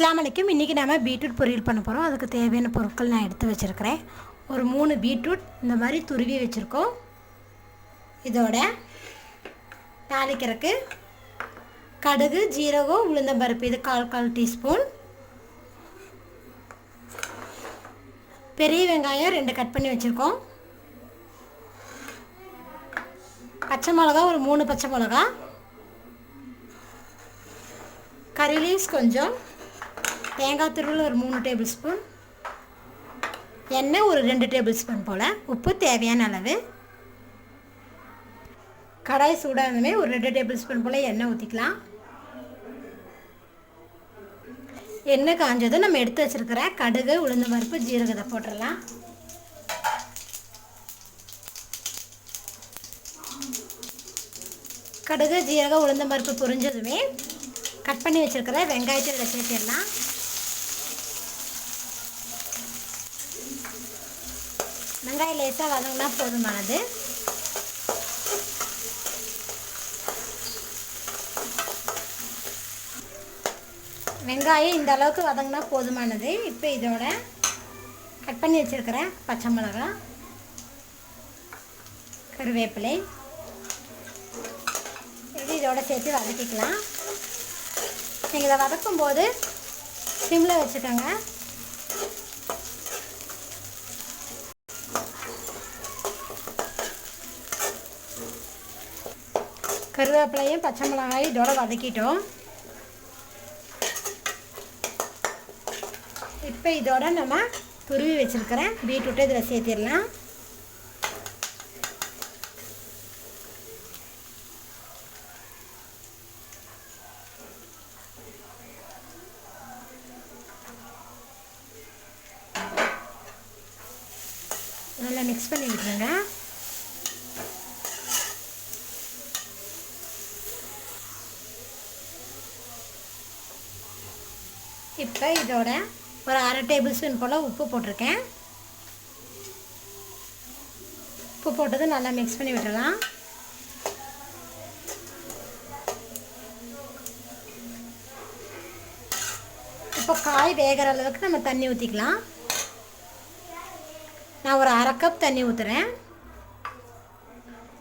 அஸ்ஸலாமு அலைக்கும். இன்றைக்கி நம்ம பீட்ரூட் பொரியல் பண்ண போகிறோம். அதுக்கு தேவையான பொருட்கள் நான் எடுத்து வச்சுருக்கிறேன். ஒரு 3 பீட்ரூட் இந்த மாதிரி துருவி வச்சுருக்கோம். இதோட தாளிக்கிறதுக்கு கடுகு, ஜீரகம், உளுந்தம்பருப்பு இது கால் டீஸ்பூன். பெரிய வெங்காயம் 2 கட் பண்ணி வச்சுருக்கோம். பச்சை மிளகா ஒரு 3 பச்சை மிளகா, கறி லீவ்ஸ் கொஞ்சம், தேங்காய் துருவல் ஒரு 3 டேபிள் ஸ்பூன், எண்ணெய் ஒரு 2 டேபிள் ஸ்பூன் போல், உப்பு தேவையான அளவு. கடாய் சூடாக இருந்தமே ஒரு 2 டேபிள் ஸ்பூன் போல் எண்ணெய் ஊற்றிக்கலாம். எண்ணெய் காஞ்சதும் நம்ம எடுத்து வச்சுருக்கிற கடுகு, உளுந்து பருப்பு, ஜீரகத்தை போட்டுடலாம். கடுகு, ஜீரகம், உளுந்து பருப்பு பொரிஞ்சதுமே கட் பண்ணி வச்சுருக்கிற வெங்காயத்தை இதில் சேர்த்திடலாம். வெங்காயம் லேசாக வதங்கினா போதுமானது. வெங்காயம் இந்த அளவுக்கு வதங்கினா போதுமானது. இப்போ இதோட கட் பண்ணி வச்சுருக்கிற பச்சை மிளகாய், கருவேப்பிலை இது இதோட சேர்த்து வதக்கிக்கலாம். நீங்கள் இதை வதக்கும்போது சிம்மில் வச்சுக்கோங்க. கருவேப்பிலையும் பச்சை மிளகாயும் இதோட வதக்கிட்டோம். இப்போ இதோட நம்ம துருவி வச்சுருக்கிற பீட்ரூட்டை இதில் சேர்த்திடலாம். நல்லா மிக்ஸ் பண்ணி விட்டுருங்க. இப்போ இதோட ஒரு 1/2 டேபிள் ஸ்பூன் போல் உப்பு போட்டிருக்கேன். உப்பு போட்டது நல்லா மிக்ஸ் பண்ணி விட்டுடலாம். இப்போ காய் வேகிற அளவுக்கு நம்ம தண்ணி ஊற்றிக்கலாம். நான் ஒரு 1/2 கப் தண்ணி ஊற்றுறேன்.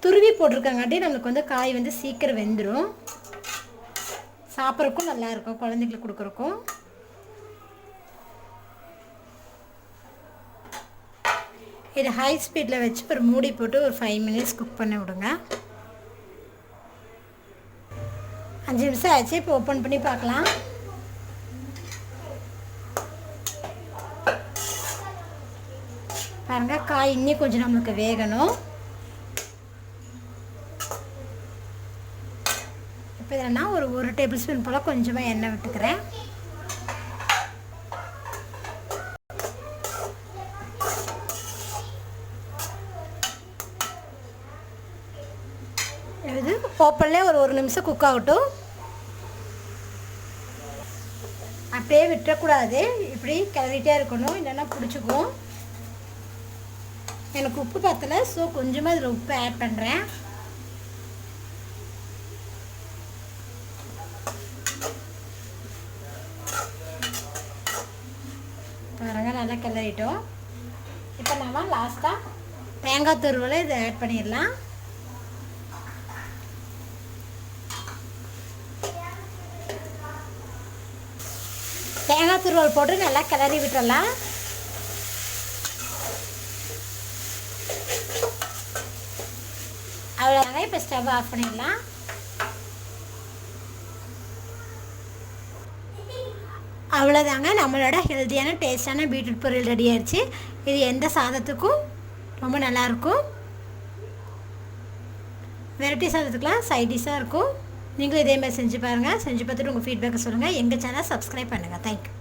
துருவி போட்டிருக்கங்காட்டி நம்மளுக்கு வந்து காய் வந்து சீக்கிரம் வெந்துடும். சாப்பிட்றதுக்கும் நல்லாயிருக்கும், குழந்தைங்களுக்கு கொடுக்குறக்கும். இது ஹை ஸ்பீடில் வச்சு ஒரு மூடி போட்டு ஒரு 5 மினிட்ஸ் குக் பண்ணி விடுங்க. 5 நிமிஷம் ஆச்சு. இப்போ ஓப்பன் பண்ணி பார்க்கலாம். பாருங்கள், காய் இன்னும் கொஞ்சம் நம்மளுக்கு வேகணும். இப்போ இதில் நான் ஒரு டேபிள் ஸ்பூன் போல் கொஞ்சமாக எண்ணெய் விட்டுக்கிறேன். இது ஓப்பன்லேயே ஒரு நிமிஷம் குக் ஆகட்டும். அப்படியே விட்டுறக்கூடாது, இப்படி கிளறிட்டே இருக்கணும், இல்லைன்னா பிடிச்சிக்கும். எனக்கு உப்பு பத்தலை, ஸோ கொஞ்சமாக இதில் உப்பு ஆட் பண்ணுறேன். பாருங்கள், நல்லா கிளறிட்டோம். இப்போ நம்ம லாஸ்ட்டாக தேங்காய் துருவலை இதை ஆட் பண்ணிடலாம். தேங்காய் துருவல் போட்டு நல்லா கிளறி விட்டுடலாம். அவ்வளோதாங்க. இப்போ ஸ்டவ் ஆஃப் பண்ணிடலாம். அவ்வளோதாங்க, நம்மளோட ஹெல்த்தியான டேஸ்டான பீட்ரூட் பொரியல் ரெடி ஆயிடுச்சு. இது எந்த சாதத்துக்கும் ரொம்ப நல்லாயிருக்கும். வெரைட்டி சாதத்துக்குலாம் சைட் டிஷ்ஷாக இருக்கும். நீங்களும் இதே மாதிரி செஞ்சு பாருங்கள். செஞ்சு பார்த்துட்டு உங்கள் ஃபீட்பேக்கை சொல்லுங்கள். எங்கள் சேனல் சப்ஸ்கிரைப் பண்ணுங்கள். தேங்க்யூ.